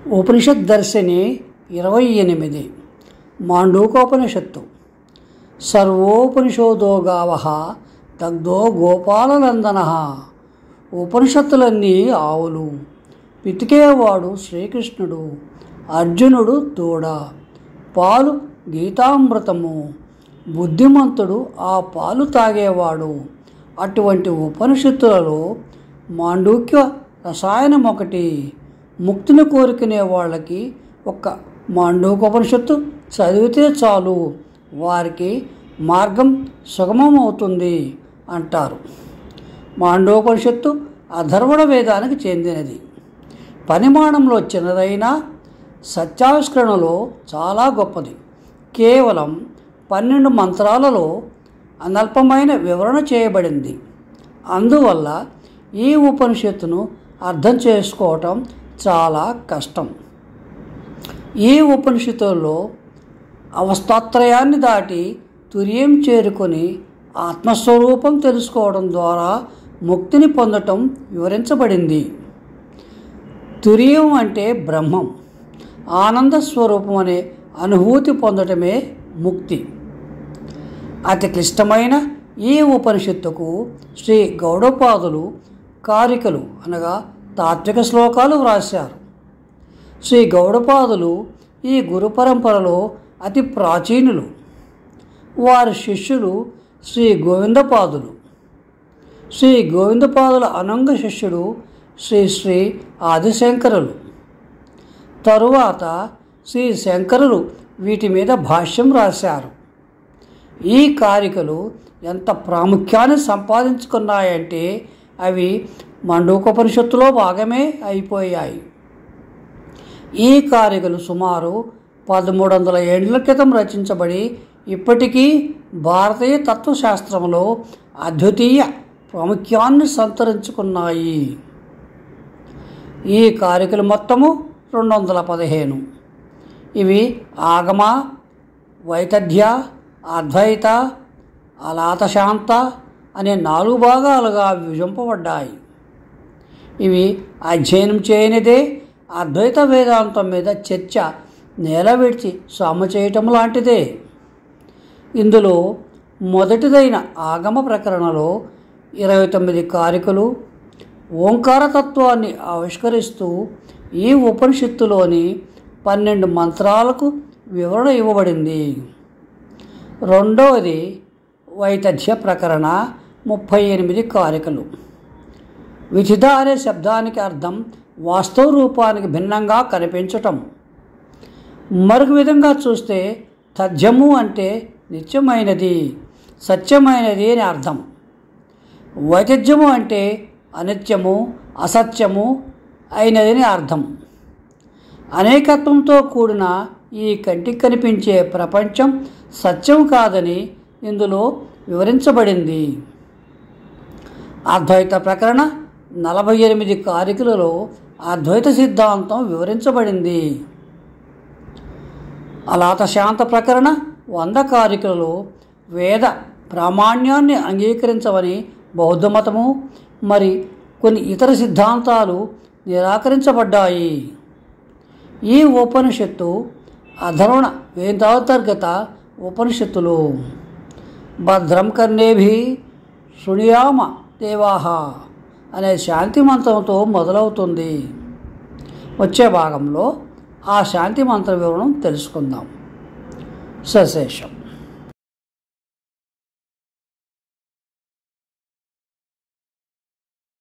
ఉపనిషత్ దర్శిని 28 మాండూకోపనిషత్తు. సర్వోపనిషదో గావః దగ్ధో గోపాలనందనః. ఉపనిషత్తులన్నీ ఆవులు, పితికేవాడు శ్రీకృష్ణుడు, అర్జునుడు దూడ, పాలు గీతామృతము, బుద్ధిమంతుడు ఆ పాలు తాగేవాడు. అటువంటి ఉపనిషత్తులలో మాండూక్య రసాయనం ఒకటి. ముక్తిని కోరుకునే వాళ్ళకి ఒక్క మాండూకోపనిషత్తు చదివితే చాలు, వారికి మార్గం సుగమం అవుతుంది అంటారు. మాండూకోపనిషత్తు అథర్వణ వేదానికి చెందినది. పరిమాణంలో చిన్నదైనా సత్యావిష్కరణలో చాలా గొప్పది. కేవలం 12 మంత్రాలలో అనల్పమైన వివరణ చేయబడింది. అందువల్ల ఈ ఉపనిషత్తును అర్థం చేసుకోవటం చాలా కష్టం. ఈ ఉపనిషత్తుల్లో అవస్థాత్రయాన్ని దాటి తుర్యం చేరుకొని ఆత్మస్వరూపం తెలుసుకోవడం ద్వారా ముక్తిని పొందటం వివరించబడింది. తుర్యం అంటే బ్రహ్మం, ఆనంద స్వరూపం అనే అనుభూతి పొందటమే ముక్తి. అతి క్లిష్టమైన ఈ ఉపనిషత్తుకు శ్రీ గౌడపాదులు కారికలు అనగా తాత్విక శ్లోకాలు వ్రాశారు. శ్రీ గౌడపాదులు ఈ గురు పరంపరలో అతి ప్రాచీనులు. వారి శిష్యులు శ్రీ గోవిందపాదులు. శ్రీ గోవిందపాదుల అనంగ శిష్యుడు శ్రీ ఆదిశంకరులు. తరువాత శ్రీ శంకరులు వీటి మీద భాష్యం రాశారు. ఈ కారికలు ఎంత ప్రాముఖ్యాన్ని సంపాదించుకున్నాయంటే అవి మాండూకోపనిషత్తులో భాగమే అయిపోయాయి. ఈ కారికలు సుమారు 1300 ఏళ్ల క్రితం రచించబడి ఇప్పటికీ భారతీయ తత్వశాస్త్రంలో అద్వితీయ ప్రాముఖ్యాన్ని సంతరించుకున్నాయి. ఈ కారికలు మొత్తము 215. ఇవి ఆగమ, వైతథ్య, అద్వైత, అలాతశాంత అనే 4 భాగాలుగా విభజింపబడ్డాయి. ఇవి అధ్యయనం చేయనిదే అద్వైత వేదాంతం మీద చర్చ నేల విడిచి సాము చేయటం లాంటిదే. ఇందులో మొదటిదైన ఆగమ ప్రకరణలో 29 కారికలు ఓంకారతత్వాన్ని ఆవిష్కరిస్తూ ఈ ఉపనిషత్తులోని 12 మంత్రాలకు వివరణ ఇవ్వబడింది. రెండవది వైతథ్య ప్రకరణ 38 కారికలు. విధిత అనే శబ్దానికి అర్థం వాస్తవ రూపానికి భిన్నంగా కనిపించటం. మరొక విధంగా చూస్తే తథ్యము అంటే నిత్యమైనది, సత్యమైనది అని అర్థం. వైతథ్యము అంటే అనిత్యము, అసత్యము అయినదని అర్థం. అనేకత్వంతో కూడిన ఈ కంటికి కనిపించే ప్రపంచం సత్యం కాదని ఇందులో వివరించబడింది. అద్వైత ప్రకరణ 48 కారికలలో అద్వైత సిద్ధాంతం వివరించబడింది. అలాతశాంత ప్రకరణ 100 కారికలలో వేద ప్రామాణ్యాన్ని అంగీకరించవని బౌద్ధ మతము మరి కొన్ని ఇతర సిద్ధాంతాలు నిరాకరించబడ్డాయి. ఈ ఉపనిషత్తు అధర్వణ వేదాంతర్గత ఉపనిషత్తులు. భద్రం కర్ణేభిః శృణుయామ దేవాః అనే శాంతి మంత్రంతో మొదలవుతుంది. వచ్చే భాగంలో ఆ శాంతి మంత్ర వివరణం తెలుసుకుందాం. సశేషం.